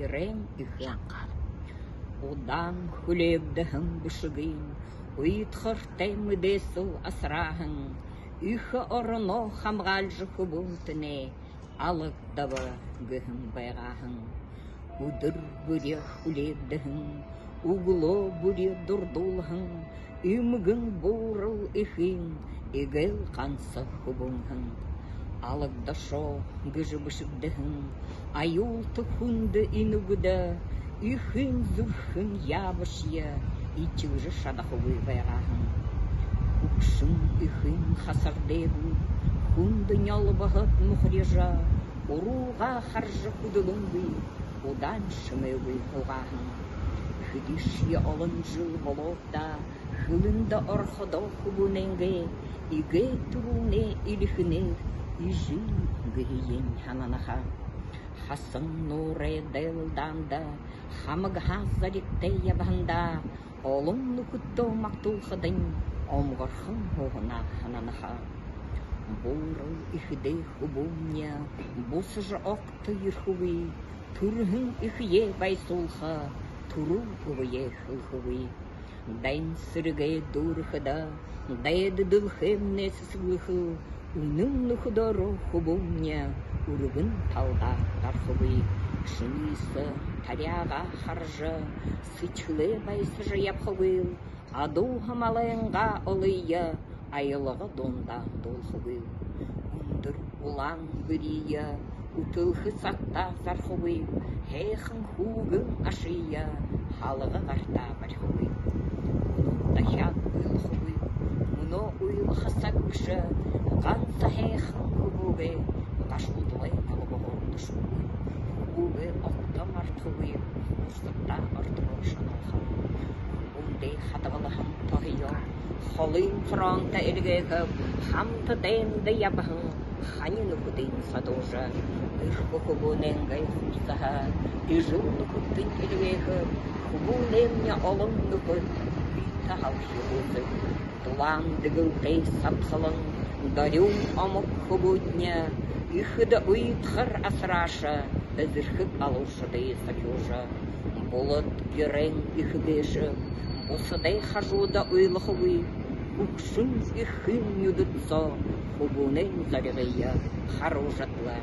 Ирен ихен. Удан хүлебдіхін бүшігін, ұйтқыр тәймідесіл асырағын, үйхі ұрыно қамғал жүхі бұлтыне, алық дабы гүхін байғағын. Удыр бүре хүлебдіхін, уғыло бүре дұрдулғын, үмігін бұрыл ихін, игел қансы хүбіңхін. Алықда шо гүжі бүшігдіхін, аюл тұхынды инугыда, Ихын зүрхын ябышия, итчігжі шадақы байғағын. Үкшін ихын қасардебу, хүнді нялы бағыт мұхрежа, ұруға қаржы құдылыңғы, одан шымеуі қылғағын. Хыдишия олын жыл болотта, хылында орхыда құбуненге, иге тұруне иліхіне, ижил гүйен хананаха. Хасын нуре делданда, хамыға зареттей ябанда, олың нүкітті мақтулқыдың, омғырхын оғына хананыға. Борыл ихде хубуня, босыжы оқты ирхуи, түрхін ихе байсулха, туру увые хылхуи. Дайн сырге дурхыда, дайды дылхемне сысылхы, унын нүхыдары хубуня, Ургын талда дархывы, шынысы таряға харжы, сычылы байсыжы япхывыл, аду хамалайынға олыя, айылығы донда долхывыл. Үндір улан бірия, утылхы сатта зархывы, хейхын хугын ашия, халығы қарта бархывы. Тахян уйлхывы, мұно уйлхы сакбышы, қанса хейхын хубуге, Қашылдылай қалыбығын тұшуы, ұғы оқтым артуы, ұстықта артуы шаналға. Ұндай қатығылығын тұғыйы, қолын құранта әлгегі, қамты дәнді ябығын, қанын үкіден садожы, үшкі құбуненгі құстаға, үжіл нүкіттін әлгегі, құбуненне олың нүкіт, үйті халшы өзі, дұлан дүгілдей сапсылың, дарюн омық құбудня, Ихыда ұйтқыр асырашы, әзірхік алушыдай сапюжы. Болыт герен ихыдеші, осыдай хажуда ұйлықывы, ұқшын ихын юдытса, хубунен зарығыя хару жатла.